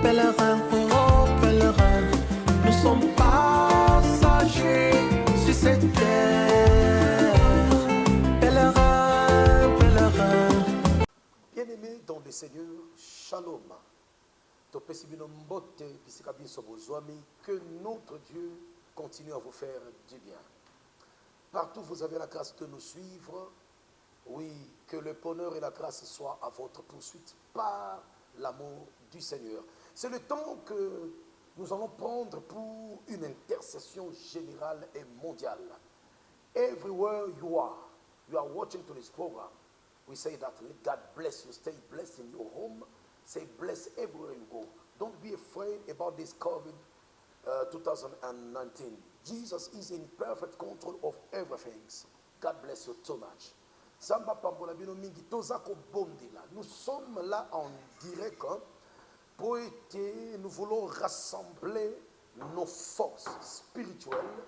pèlerins, oh pèlerins, nous sommes passagers sur cette terre. Pèlerins, pèlerins. Bien-aimés dans le Seigneur, shalom. Que notre Dieu continue à vous faire du bien. Partout vous avez la grâce de nous suivre. Oui, que le bonheur et la grâce soient à votre poursuite par l'amour du Seigneur. C'est le temps que nous allons prendre pour une intercession générale et mondiale. Everywhere you are watching to this program. We say that let God bless you. Stay blessed in your home. Say bless everywhere you go. Don't be afraid about this COVID 2019. Jesus is in perfect control of everything. God bless you so much. Nous sommes là en direct pour nous voulons rassembler nos forces spirituelles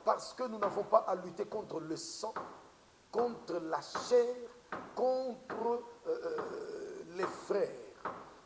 parce que nous n'avons pas à lutter contre le sang, contre la chair, contre les frères,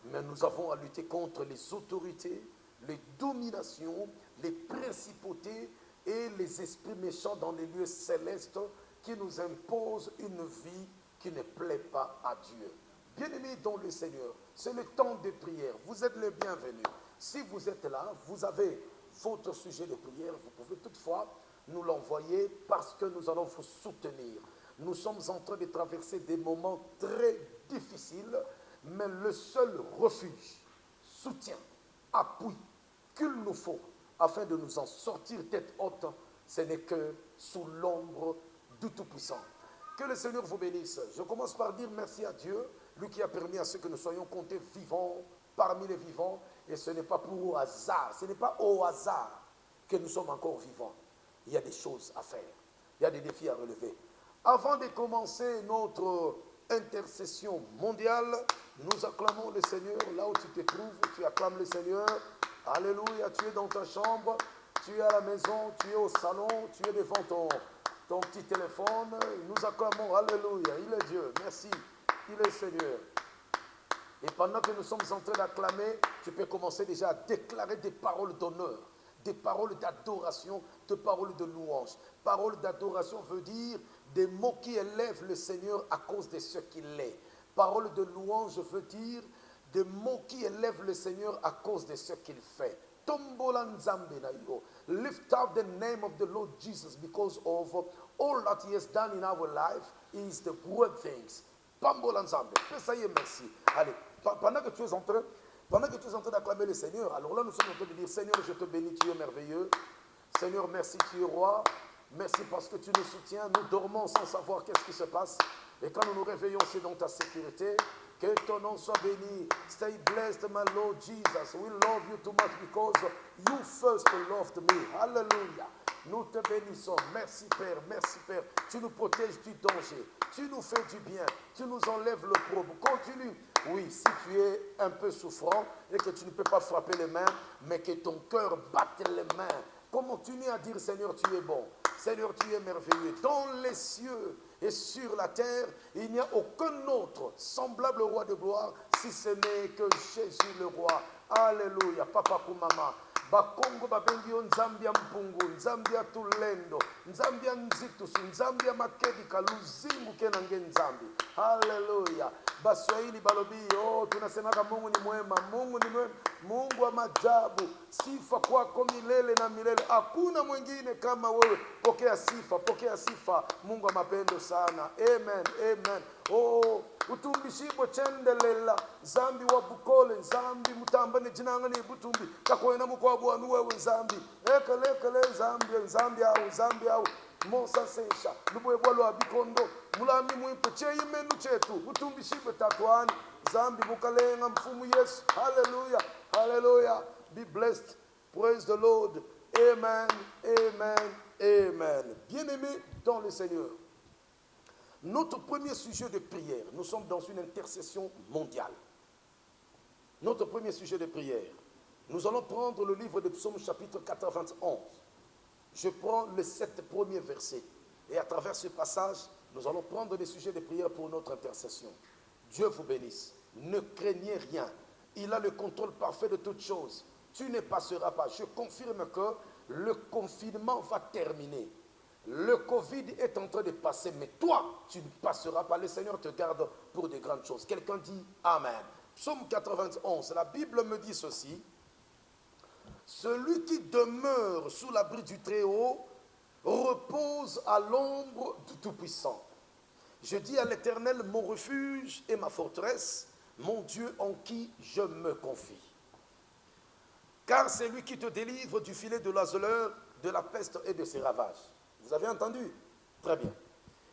mais nous avons à lutter contre les autorités, les dominations, les principautés et les esprits méchants dans les lieux célestes qui nous imposent une vie qui ne plaît pas à Dieu. Bien-aimés dans le Seigneur, c'est le temps de prière. Vous êtes les bienvenus. Si vous êtes là, vous avez votre sujet de prière, vous pouvez toutefois nous l'envoyer parce que nous allons vous soutenir. Nous sommes en train de traverser des moments très difficiles, mais le seul refuge, soutien, appui qu'il nous faut afin de nous en sortir tête haute, ce n'est que sous l'ombre du Tout-Puissant. Que le Seigneur vous bénisse. Je commence par dire merci à Dieu, lui qui a permis à ce que nous soyons comptés vivants parmi les vivants, et ce n'est pas pour hasard, ce n'est pas au hasard que nous sommes encore vivants. Il y a des choses à faire, il y a des défis à relever. Avant de commencer notre intercession mondiale, nous acclamons le Seigneur là où tu te trouves, tu acclames le Seigneur. Alléluia, tu es dans ta chambre, tu es à la maison, tu es au salon, tu es devant ton petit téléphone. Nous acclamons, alléluia, il est Dieu, merci, il est Seigneur. Et pendant que nous sommes en train d'acclamer, tu peux commencer déjà à déclarer des paroles d'honneur, des paroles d'adoration, des paroles de louange. Parole d'adoration veut dire des mots qui élèvent le Seigneur à cause de ce qu'il est. Parole de louange veut dire des mots qui élèvent le Seigneur à cause de ce qu'il fait. Lift up the name of the Lord Jesus because of all that he has done in our life is the good things. Pambolanzambe, merci. Allez, pendant que tu es en train d'acclamer le Seigneur, alors là nous sommes en train de dire Seigneur, je te bénis, tu es merveilleux. Seigneur, merci, tu es roi. Merci parce que tu nous soutiens. Nous dormons sans savoir qu'est-ce qui se passe. Et quand nous nous réveillons, c'est dans ta sécurité. Que ton nom soit béni. Stay blessed, my Lord Jesus. We love you too much because you first loved me. Hallelujah. Nous te bénissons. Merci Père, merci Père. Tu nous protèges du danger. Tu nous fais du bien. Tu nous enlèves le problème. Continue. Oui, si tu es un peu souffrant et que tu ne peux pas frapper les mains, mais que ton cœur batte les mains. Continue à dire Seigneur, tu es bon. Seigneur, tu es merveilleux. Dans les cieux et sur la terre, il n'y a aucun autre semblable au roi de gloire, si ce n'est que Jésus le roi. Alléluia. Papa pour maman. Bakongo babengio nzambia mpungu, nzambia tulendo, nzambia nzitusu, nzambia makedika, luzingu kenange nzambi. Haleluya. Baswahili balobi, oh, tunasemaka Mungu ni mwema, Mungu ni mwema, Mungu wa maajabu. Sifa kwako milele na milele. Hakuna mwingine kama wewe. Pokea sifa. Mungu wa mapendo sana. Amen, amen. Oh, utumbishibo chendelela, zambi wa bukole, zambi mutambane jinangani butumbi, kakwena mukwabu wanu wewe zambi, ekele zambi au, monsa sesha, lubwe bwalo abikondo, mulami mwipe, cheye menu chetu, utumbishibo tatuani, zambi mukalenga mfumu Yesu, hallelujah, hallelujah, be blessed, praise the Lord, amen, amen, amen. Bien-aimés dans le Seigneur, notre premier sujet de prière, nous sommes dans une intercession mondiale. Notre premier sujet de prière, nous allons prendre le livre de Psaume chapitre 91. Je prends les 7 premiers versets. Et à travers ce passage, nous allons prendre des sujets de prière pour notre intercession. Dieu vous bénisse. Ne craignez rien. Il a le contrôle parfait de toutes choses. Tu ne passeras pas. Je confirme que le confinement va terminer. Le Covid est en train de passer, mais toi, tu ne passeras pas. Le Seigneur te garde pour de grandes choses. Quelqu'un dit Amen. Psaume 91, la Bible me dit ceci. Celui qui demeure sous l'abri du Très-Haut repose à l'ombre du Tout-Puissant. Je dis à l'Éternel, mon refuge et ma forteresse, mon Dieu en qui je me confie. Car c'est lui qui te délivre du filet de l'oiseleur, de la peste et de ses ravages. Vous avez entendu? Très bien.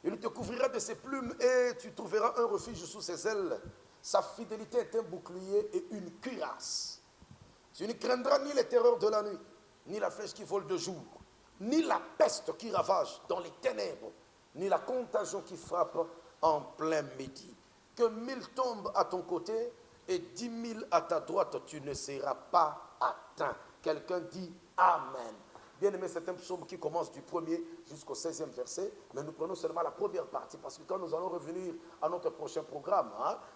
Il te couvrira de ses plumes et tu trouveras un refuge sous ses ailes. Sa fidélité est un bouclier et une cuirasse. Tu ne craindras ni les terreurs de la nuit, ni la flèche qui vole de jour, ni la peste qui ravage dans les ténèbres, ni la contagion qui frappe en plein midi. Que 1000 tombent à ton côté et 10 000 à ta droite, tu ne seras pas atteint. Quelqu'un dit Amen. Bien aimé, c'est un psaume qui commence du 1er jusqu'au 16e verset, mais nous prenons seulement la première partie, parce que quand nous allons revenir à notre prochain programme,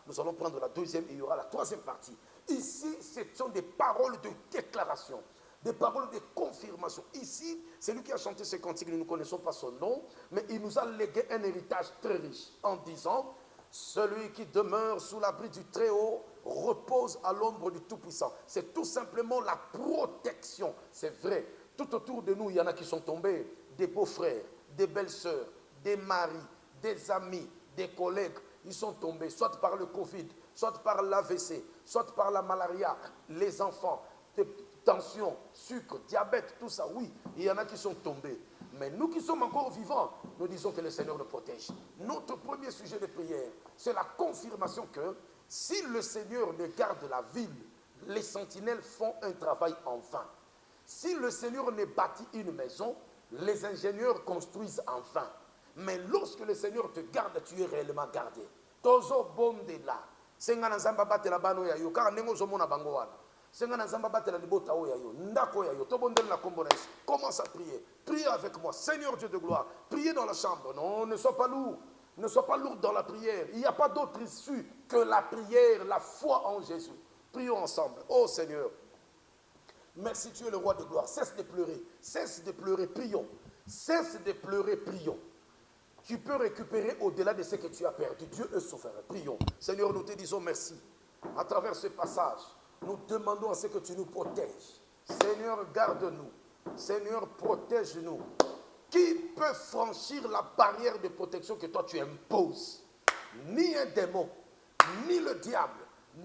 nous allons prendre la deuxième et il y aura la troisième partie. Ici, ce sont des paroles de déclaration, des paroles de confirmation. Ici, c'est lui qui a chanté ce cantique, nous ne connaissons pas son nom, mais il nous a légué un héritage très riche en disant, celui qui demeure sous l'abri du Très-Haut repose à l'ombre du Tout-Puissant. C'est tout simplement la protection, c'est vrai. Tout autour de nous, il y en a qui sont tombés, des beaux-frères, des belles-sœurs, des maris, des amis, des collègues. Ils sont tombés, soit par le Covid, soit par l'AVC, soit par la malaria, les enfants, tension, sucre, diabète, tout ça. Oui, il y en a qui sont tombés. Mais nous qui sommes encore vivants, nous disons que le Seigneur nous protège. Notre premier sujet de prière, c'est la confirmation que si le Seigneur ne garde la ville, les sentinelles font un travail en vain. Si le Seigneur ne bâtit une maison, les ingénieurs construisent en vain. Mais lorsque le Seigneur te garde, tu es réellement gardé. Tozo bonde la. Senga na zamba batela bano ya yo. Car nengo zomona bango wana. Senga na zamba batela libota o ya yo. Ndako ya yo. Tobonde la kombones. Commence à prier. Priez avec moi. Seigneur Dieu de gloire. Priez dans la chambre. Non, ne sois pas lourd. Ne sois pas lourd dans la prière. Il n'y a pas d'autre issue que la prière, la foi en Jésus. Prions ensemble. Oh Seigneur. Merci, tu es le roi de gloire. Cesse de pleurer, prions. Cesse de pleurer, prions. Tu peux récupérer au-delà de ce que tu as perdu. Dieu est souverain. Prions. Seigneur, nous te disons merci. À travers ce passage, nous demandons à ce que tu nous protèges. Seigneur, garde-nous. Seigneur, protège-nous. Qui peut franchir la barrière de protection que toi tu imposes? Ni un démon, ni le diable,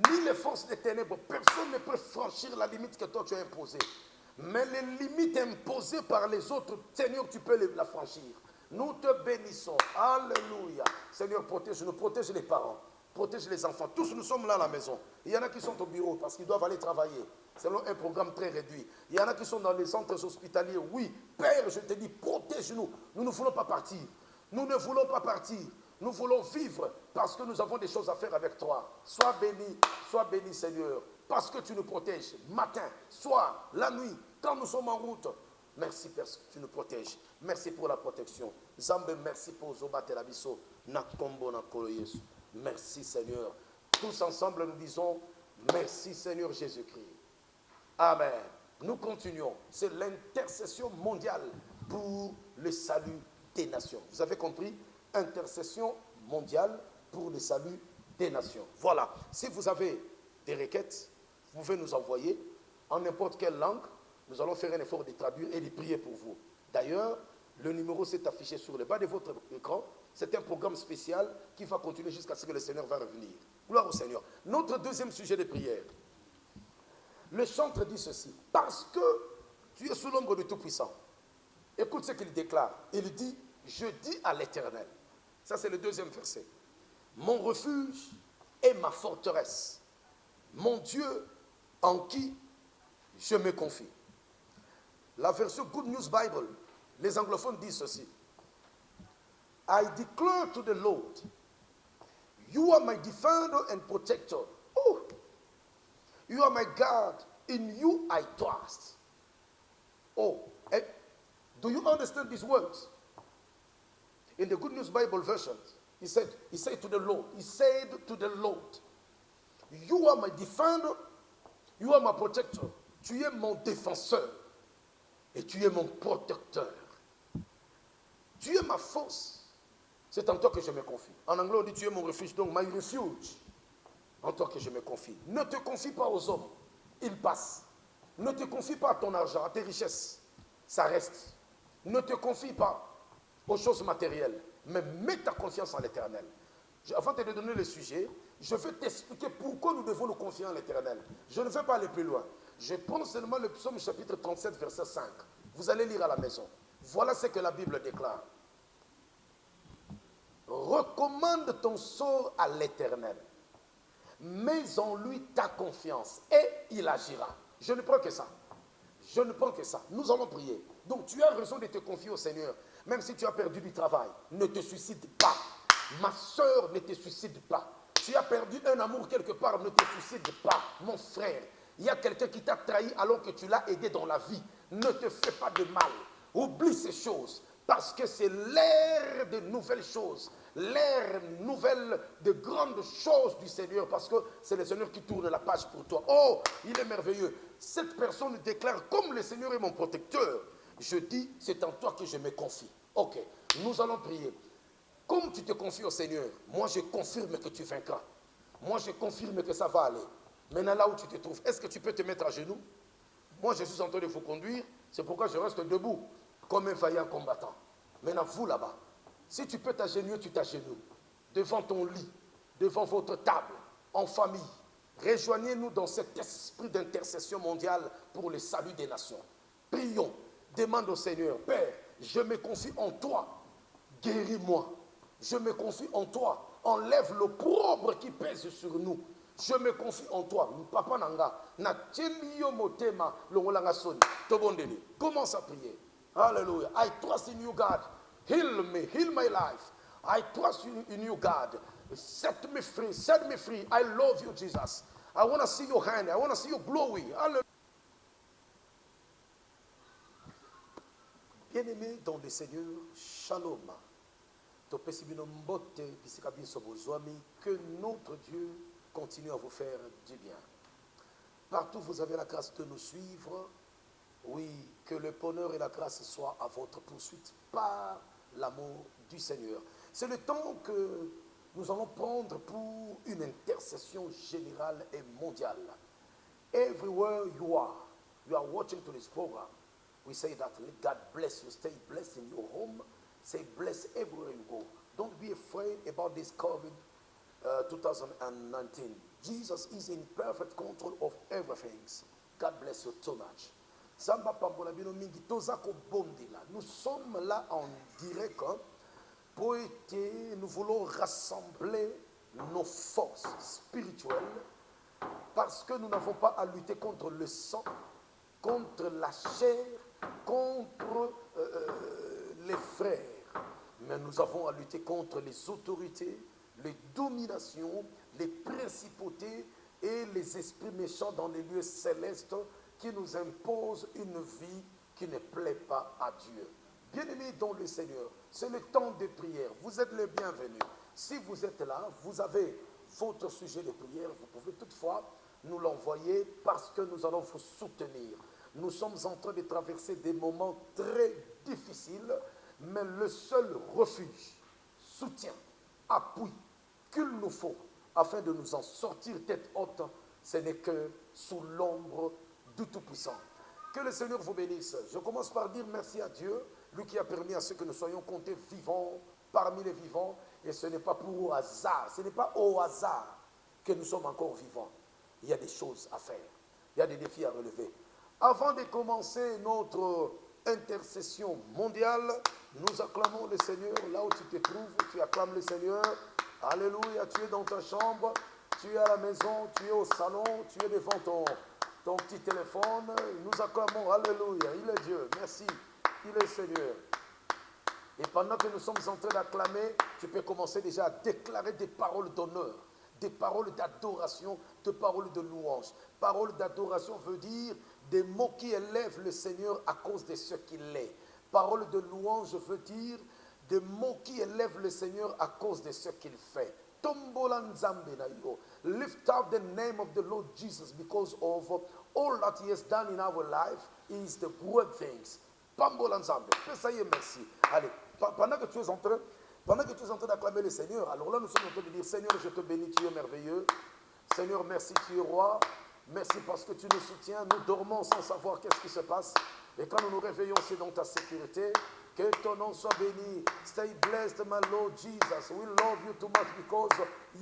ni les forces des ténèbres. Personne ne peut franchir la limite que toi tu as imposée. Mais les limites imposées par les autres, Seigneur, tu peux la franchir. Nous te bénissons. Alléluia. Seigneur, protège-nous, protège les parents, protège les enfants. Tous nous sommes là à la maison. Il y en a qui sont au bureau parce qu'ils doivent aller travailler selon un programme très réduit. Il y en a qui sont dans les centres hospitaliers. Oui, Père, je te dis, protège-nous. Nous ne voulons pas partir. Nous ne voulons pas partir. Nous voulons vivre parce que nous avons des choses à faire avec toi. Sois béni Seigneur, parce que tu nous protèges matin, soir, la nuit, quand nous sommes en route. Merci Père, tu nous protèges. Merci pour la protection. Zambe, merci pour Zoba Telabiso. Nakombo Nakolo Yesu. Merci Seigneur. Tous ensemble nous disons merci Seigneur Jésus-Christ. Amen. Nous continuons. C'est l'intercession mondiale pour le salut des nations. Vous avez compris? Intercession mondiale pour le salut des nations. Voilà. Si vous avez des requêtes, vous pouvez nous envoyer en n'importe quelle langue. Nous allons faire un effort de traduire et de prier pour vous. D'ailleurs, le numéro s'est affiché sur le bas de votre écran. C'est un programme spécial qui va continuer jusqu'à ce que le Seigneur va revenir. Gloire au Seigneur. Notre deuxième sujet de prière. Le chantre dit ceci. Parce que tu es sous l'ombre du Tout-Puissant. Écoute ce qu'il déclare. Il dit, je dis à l'Éternel. Ça, c'est le deuxième verset. Mon refuge est ma forteresse. Mon Dieu en qui je me confie. La version Good News Bible, les anglophones disent ceci. I declare to the Lord, you are my defender and protector. Oh, you are my God, in you I trust. Oh, do you understand these words? In the Good News Bible version, he said to the Lord, you are my defender You are my protector. Tu es mon défenseur. Et tu es mon protecteur. Tu es ma force. C'est en toi que je me confie. En anglais, on dit tu es mon refuge. Donc, my refuge. En toi que je me confie. Ne te confie pas aux hommes. Ils passent. Ne te confie pas à ton argent, à tes richesses. Ça reste. Ne te confie pas aux choses matérielles. Mais mets ta confiance en l'Éternel. Avant de te donner le sujet, je vais t'expliquer pourquoi nous devons nous confier en l'Éternel. Je ne vais pas aller plus loin. Je prends seulement le psaume chapitre 37, verset 5. Vous allez lire à la maison. Voilà ce que la Bible déclare. Recommande ton sort à l'Éternel. Mets en lui ta confiance et il agira. Je ne prends que ça. Je ne prends que ça. Nous allons prier. Donc tu as raison de te confier au Seigneur. Même si tu as perdu du travail, ne te suicide pas. Ma soeur, ne te suicide pas. Tu as perdu un amour quelque part, ne te suicide pas. Mon frère, il y a quelqu'un qui t'a trahi alors que tu l'as aidé dans la vie. Ne te fais pas de mal. Oublie ces choses. Parce que c'est l'ère de nouvelles choses. L'ère nouvelle de grandes choses du Seigneur. Parce que c'est le Seigneur qui tourne la page pour toi. Oh, il est merveilleux. Cette personne déclare, comme le Seigneur est mon protecteur, je dis, c'est en toi que je me confie. Ok, nous allons prier. Comme tu te confies au Seigneur, moi je confirme que tu vaincras. Moi je confirme que ça va aller. Maintenant là où tu te trouves, est-ce que tu peux te mettre à genoux? Moi je suis en train de vous conduire, c'est pourquoi je reste debout, comme un vaillant combattant. Maintenant vous là-bas, si tu peux t'agenouiller, tu t'agenouilles. Devant ton lit, devant votre table, en famille. Rejoignez-nous dans cet esprit d'intercession mondiale pour le salut des nations. Prions, demande au Seigneur, Père, je me confie en toi, guéris-moi. Je me confie en toi, enlève l'opprobre qui pèse sur nous. Je me confie en toi. Papa Nanga, na teliyo motema longolanga soni. Tobondeli. Commence à prier. Hallelujah. I trust in you, God. Heal me, heal my life. I trust in you, God. Set me free, set me free. I love you, Jesus. I want to see your hand. I want to see your glory. Hallelujah. Bien-aimé dans le Seigneur, shalom. Que notre Dieu continue à vous faire du bien. Partout vous avez la grâce de nous suivre. Oui, que le bonheur et la grâce soient à votre poursuite par l'amour du Seigneur. C'est le temps que nous allons prendre pour une intercession générale et mondiale. Everywhere you are watching to this program. We say that God bless you. Stay blessed in your home. Say bless everywhere you go. Don't be afraid about this COVID 2019. Jesus is in perfect control of everything. God bless you too much. Samba Pambola Bino Mingi Tozako Bondila. Nous sommes là en direct pour être, nous voulons rassembler nos forces spirituelles parce que nous n'avons pas à lutter contre le sang, contre la chair, contre les frères. Mais nous avons à lutter contre les autorités, les dominations, les principautés et les esprits méchants dans les lieux célestes qui nous imposent une vie qui ne plaît pas à Dieu. Bien-aimés dans le Seigneur, c'est le temps de prière. Vous êtes les bienvenus. Si vous êtes là, vous avez votre sujet de prière, vous pouvez toutefois nous l'envoyer parce que nous allons vous soutenir. Nous sommes en train de traverser des moments très difficiles, mais le seul refuge, soutien, appui qu'il nous faut afin de nous en sortir tête haute, ce n'est que sous l'ombre du Tout-Puissant. Que le Seigneur vous bénisse. Je commence par dire merci à Dieu, lui qui a permis à ce que nous soyons comptés vivants parmi les vivants, et ce n'est pas pour hasard, ce n'est pas au hasard que nous sommes encore vivants. Il y a des choses à faire, il y a des défis à relever. Avant de commencer notre intercession mondiale, nous acclamons le Seigneur là où tu te trouves, tu acclames le Seigneur. Alléluia, tu es dans ta chambre, tu es à la maison, tu es au salon, tu es devant ton petit téléphone. Nous acclamons, alléluia, il est Dieu, merci, il est Seigneur. Et pendant que nous sommes en train d'acclamer, tu peux commencer déjà à déclarer des paroles d'honneur, des paroles d'adoration, des paroles de louange. Parole d'adoration veut dire des mots qui élèvent le Seigneur à cause de ce qu'il est. Parole de louange veut dire des mots qui élèvent le Seigneur à cause de ce qu'il fait. tombola nzambe na yo. Lift up the name of the Lord Jesus because of all that he has done in our life is the good things. Pambola nzambe. Pesa ye merci. Allez, pendant que tu es en train d'acclamer le Seigneur, alors là nous sommes en train de dire Seigneur, je te bénis, tu es merveilleux. Seigneur, merci, tu es roi. Merci parce que tu nous soutiens. Nous dormons sans savoir qu'est-ce qui se passe. Et quand nous nous réveillons, c'est dans ta sécurité. Que ton nom soit béni. Stay blessed, my Lord Jesus. We love you too much because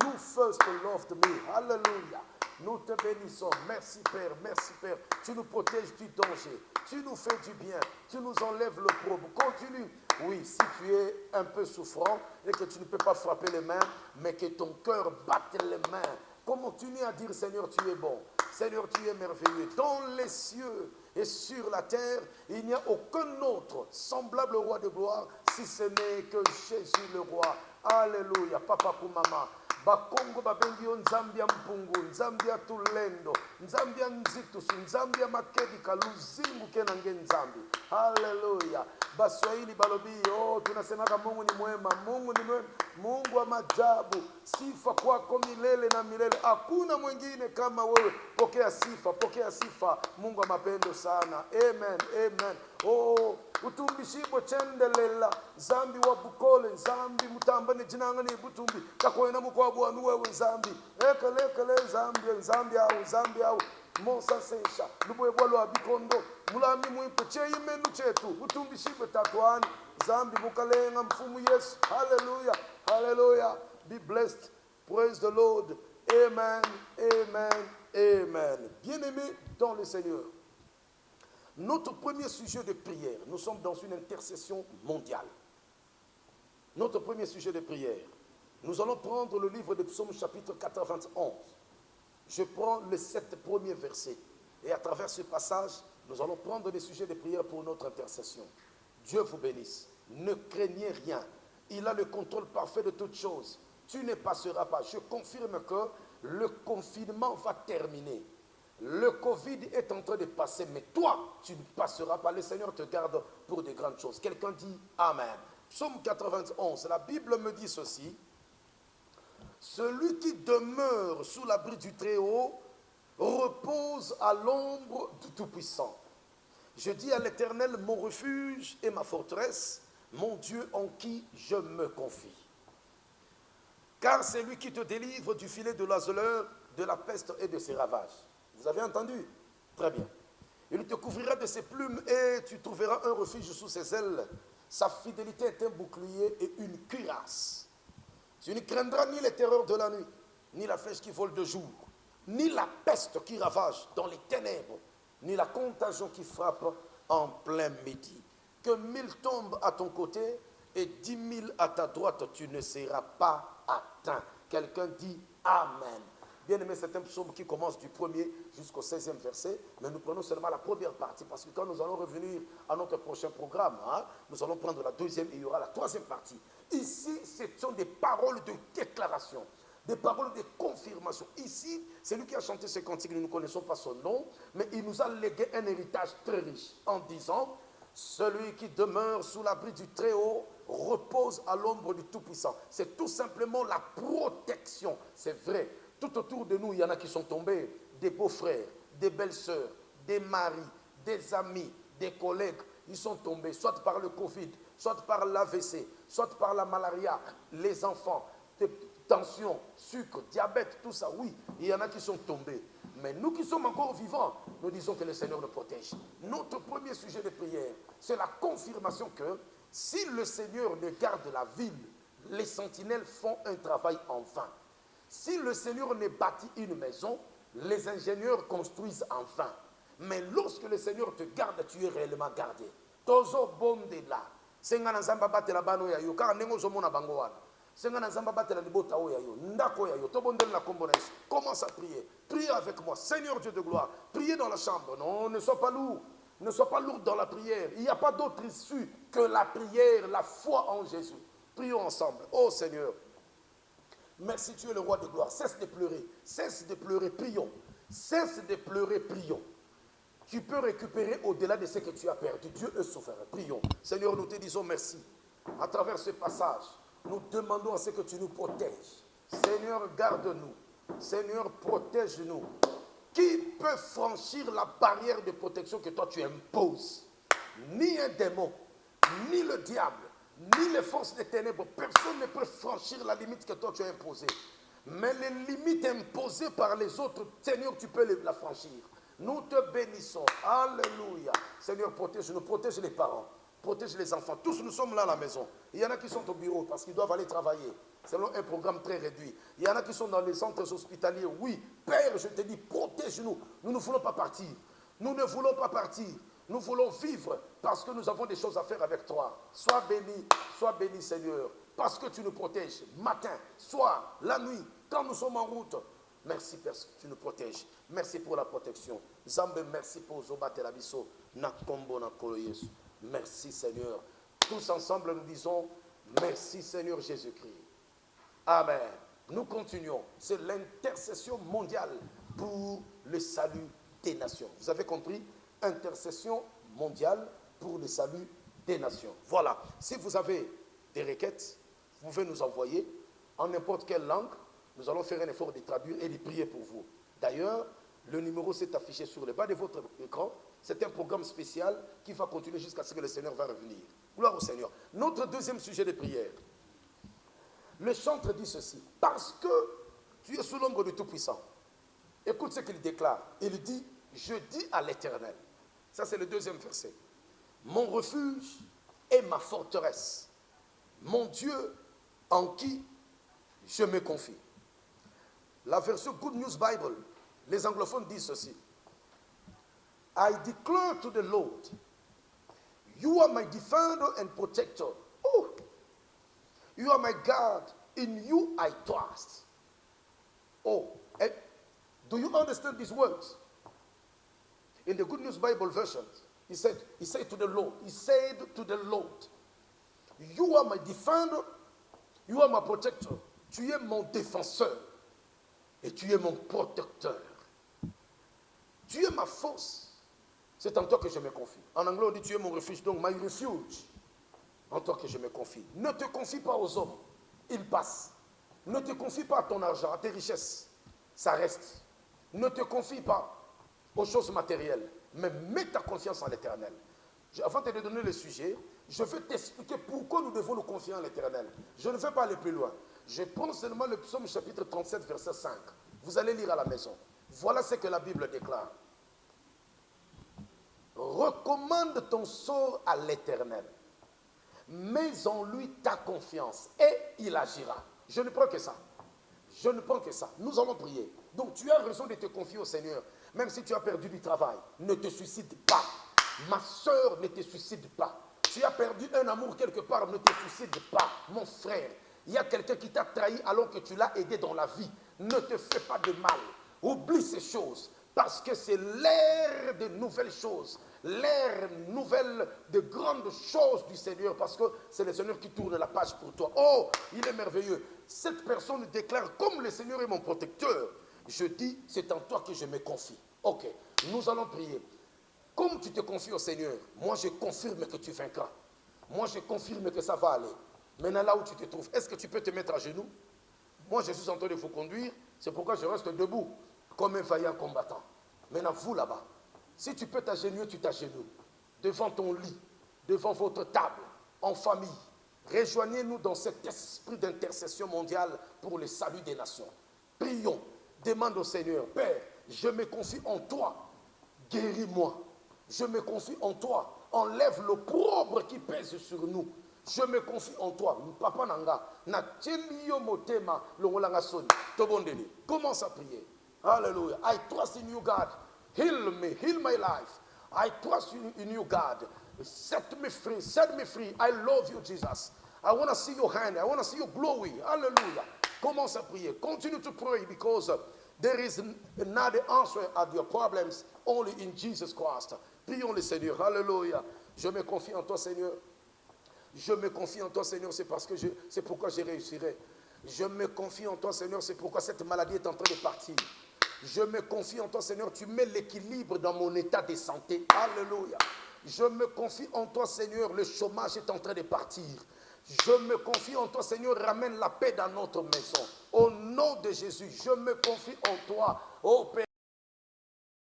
you first loved me. Hallelujah. Nous te bénissons. Merci Père, merci Père. Tu nous protèges du danger. Tu nous fais du bien. Tu nous enlèves le problème. Continue. Oui, si tu es un peu souffrant et que tu ne peux pas frapper les mains, mais que ton cœur batte les mains. Continue à dire Seigneur, tu es bon. Seigneur, tu es merveilleux. Dans les cieux et sur la terre, il n'y a aucun autre semblable au roi de gloire, si ce n'est que Jésus le roi. Alléluia. Papa pour maman. Bakongo babengi yo Nzambia mpungu, Nzambia tulendo, Nzambia nzitusu, Nzambia makedika, luzingu kenange Nzambi. Haleluya. Baswahili balobi, oh, tunasemaka Mungu ni mwema, Mungu ni mwema, Mungu wa maajabu. Sifa kwako milele na milele. Hakuna mwingine kama wewe. Pokea sifa. Mungu wa mapendo sana. Amen, amen. Oh, utumbishibo chendelela, Zambi wa bukole, Zambi mutambane jinangani butumbi, kakwena mukwabu wanu wewe Zambi. Ekele Zambi au. Monsa sesha, lubo ebwalo abikondo, mulami mwipe cheyi menu chetu, utumbishibo tatwani, Zambi mukalenga mfumu Yesu. Hallelujah, hallelujah. Be blessed. Praise the Lord. Amen, amen, amen. Bien-aimés dans le Seigneur. Notre premier sujet de prière, nous sommes dans une intercession mondiale. Notre premier sujet de prière, nous allons prendre le livre de Psaume chapitre 91. Je prends les 7 premiers versets. Et à travers ce passage, nous allons prendre des sujets de prière pour notre intercession. Dieu vous bénisse. Ne craignez rien. Il a le contrôle parfait de toutes choses. Tu ne passeras pas. Je confirme que le confinement va terminer. Le Covid est en train de passer, mais toi, tu ne passeras pas. Le Seigneur te garde pour de grandes choses. Quelqu'un dit Amen. Psaume 91, la Bible me dit ceci. Celui qui demeure sous l'abri du Très-Haut repose à l'ombre du Tout-Puissant. Je dis à l'Éternel, mon refuge et ma forteresse, mon Dieu en qui je me confie. Car c'est lui qui te délivre du filet de l'oiseleur, de la peste et de ses ravages. Vous avez entendu? Très bien. Il te couvrira de ses plumes et tu trouveras un refuge sous ses ailes. Sa fidélité est un bouclier et une cuirasse. Tu ne craindras ni les terreurs de la nuit, ni la flèche qui vole de jour, ni la peste qui ravage dans les ténèbres, ni la contagion qui frappe en plein midi. Que 1000 tombent à ton côté et 10 000 à ta droite, tu ne seras pas atteint. Quelqu'un dit Amen. Bien aimé, c'est un psaume qui commence du 1er jusqu'au 16e verset, mais nous prenons seulement la première partie, parce que quand nous allons revenir à notre prochain programme, nous allons prendre la deuxième et il y aura la troisième partie. Ici, ce sont des paroles de déclaration, des paroles de confirmation. Ici, c'est lui qui a chanté ce cantique, nous ne connaissons pas son nom, mais il nous a légué un héritage très riche en disant, celui qui demeure sous l'abri du Très-Haut repose à l'ombre du Tout-Puissant. C'est tout simplement la protection, c'est vrai. Tout autour de nous, il y en a qui sont tombés, des beaux-frères, des belles-sœurs, des maris, des amis, des collègues. Ils sont tombés, soit par le Covid, soit par l'AVC, soit par la malaria, les enfants, tension, sucre, diabète, tout ça. Oui, il y en a qui sont tombés. Mais nous qui sommes encore vivants, nous disons que le Seigneur nous protège. Notre premier sujet de prière, c'est la confirmation que si le Seigneur ne garde la ville, les sentinelles font un travail en vain. Si le Seigneur ne bâtit une maison, les ingénieurs construisent en vain. Mais lorsque le Seigneur te garde, tu es réellement gardé. Tozo bonde la. Senga na zamba batela bano ya yo. Car nengo zomona bango wana. Senga na zamba batela libota o ya yo. Ndako ya yo. Tobondel la kombo na Yesu. Commence à prier. Priez avec moi. Seigneur Dieu de gloire. Priez dans la chambre. Non, ne sois pas lourd. Ne sois pas lourd dans la prière. Il n'y a pas d'autre issue que la prière, la foi en Jésus. Prions ensemble. Oh Seigneur. Merci, tu es le roi de gloire. Cesse de pleurer, prions. Cesse de pleurer, prions. Tu peux récupérer au-delà de ce que tu as perdu. Dieu est souverain. Prions. Seigneur, nous te disons merci. À travers ce passage, nous demandons à ce que tu nous protèges. Seigneur, garde-nous. Seigneur, protège-nous. Qui peut franchir la barrière de protection que toi tu imposes? Ni un démon, ni le diable, ni les forces des ténèbres. Personne ne peut franchir la limite que toi tu as imposée. Mais les limites imposées par les autres, Seigneur, tu peux la franchir. Nous te bénissons. Alléluia. Seigneur, protège-nous, protège les parents, protège les enfants. Tous nous sommes là à la maison. Il y en a qui sont au bureau parce qu'ils doivent aller travailler selon un programme très réduit. Il y en a qui sont dans les centres hospitaliers. Oui, Père, je te dis, protège-nous. Nous ne voulons pas partir. Nous ne voulons pas partir. Nous voulons vivre parce que nous avons des choses à faire avec toi. Sois béni, Seigneur, parce que tu nous protèges matin, soir, la nuit, quand nous sommes en route. Merci parce que tu nous protèges. Merci pour la protection. Zambe, merci pour Zoba Telabiso. Nakombo Nakolo Yesu. Merci Seigneur. Tous ensemble nous disons merci Seigneur Jésus-Christ. Amen. Nous continuons. C'est l'intercession mondiale pour le salut des nations. Vous avez compris? Intercession mondiale pour le salut des nations. Voilà. Si vous avez des requêtes, vous pouvez nous envoyer en n'importe quelle langue. Nous allons faire un effort de traduire et de prier pour vous. D'ailleurs, le numéro s'est affiché sur le bas de votre écran. C'est un programme spécial qui va continuer jusqu'à ce que le Seigneur va revenir. Gloire au Seigneur. Notre deuxième sujet de prière. Le chantre dit ceci. Parce que tu es sous l'ombre du Tout-Puissant. Écoute ce qu'il déclare. Il dit, je dis à l'Éternel. Ça, c'est le deuxième verset. Mon refuge est ma forteresse. Mon Dieu en qui je me confie. La version Good News Bible, les anglophones disent ceci. I declare to the Lord, you are my defender and protector. Oh, you are my God, in you I trust. Oh, do you understand these words? In the Good News Bible version, he said to the Lord, you are my defender, you are my protector. Tu es mon défenseur et tu es mon protecteur. Tu es ma force. C'est en toi que je me confie. En anglais, on dit tu es mon refuge, donc my refuge. En toi que je me confie. Ne te confie pas aux hommes. Ils passent. Ne te confie pas à ton argent, à tes richesses. Ça reste. Ne te confie pas aux choses matérielles. Mais mets ta confiance en l'Éternel. Avant de te donner le sujet, je vais t'expliquer pourquoi nous devons nous confier en l'Éternel. Je ne vais pas aller plus loin. Je prends seulement le psaume chapitre 37, verset 5. Vous allez lire à la maison. Voilà ce que la Bible déclare. Recommande ton sort à l'Éternel. Mets en lui ta confiance et il agira. Je ne prends que ça. Je ne prends que ça. Nous allons prier. Donc tu as raison de te confier au Seigneur. Même si tu as perdu du travail, ne te suicide pas. Ma soeur, ne te suicide pas. Tu as perdu un amour quelque part, ne te suicide pas. Mon frère, il y a quelqu'un qui t'a trahi alors que tu l'as aidé dans la vie. Ne te fais pas de mal. Oublie ces choses. Parce que c'est l'ère de nouvelles choses. L'ère nouvelle de grandes choses du Seigneur. Parce que c'est le Seigneur qui tourne la page pour toi. Oh, il est merveilleux. Cette personne déclare, comme le Seigneur est mon protecteur, je dis, c'est en toi que je me confie. Ok, nous allons prier. Comme tu te confies au Seigneur, moi je confirme que tu vaincras. Moi je confirme que ça va aller. Maintenant là où tu te trouves, est-ce que tu peux te mettre à genoux? Moi je suis en train de vous conduire, c'est pourquoi je reste debout, comme un vaillant combattant. Maintenant vous là-bas, si tu peux t'agenouiller, tu t'agenouilles. Devant ton lit, devant votre table, en famille. Rejoignez-nous dans cet esprit d'intercession mondiale pour le salut des nations. Prions, demande au Seigneur, Père, je me confie en toi, guéris-moi. Je me confie en toi, enlève l'opprobre qui pèse sur nous. Je me confie en toi. Papa Nanga, na tchelio motema longolanga soni. Tobondeli. Commence à prier. Hallelujah. I trust in you, God. Heal me, heal my life. I trust in you, God. Set me free, set me free. I love you, Jesus. I want to see your hand. I want to see your glory. Hallelujah. Commence à prier. Continue to pray because there is another answer at your problems only in Jesus Christ. Prions le Seigneur. Hallelujah. Je me confie en toi, Seigneur. Je me confie en toi, Seigneur, c'est pourquoi je réussirai. Je me confie en toi, Seigneur, c'est pourquoi cette maladie est en train de partir. Je me confie en toi, Seigneur, tu mets l'équilibre dans mon état de santé. Alléluia. Je me confie en toi, Seigneur, le chômage est en train de partir. Je me confie en toi, Seigneur, ramène la paix dans notre maison. Au nom de Jésus, je me confie en toi. Oh Père.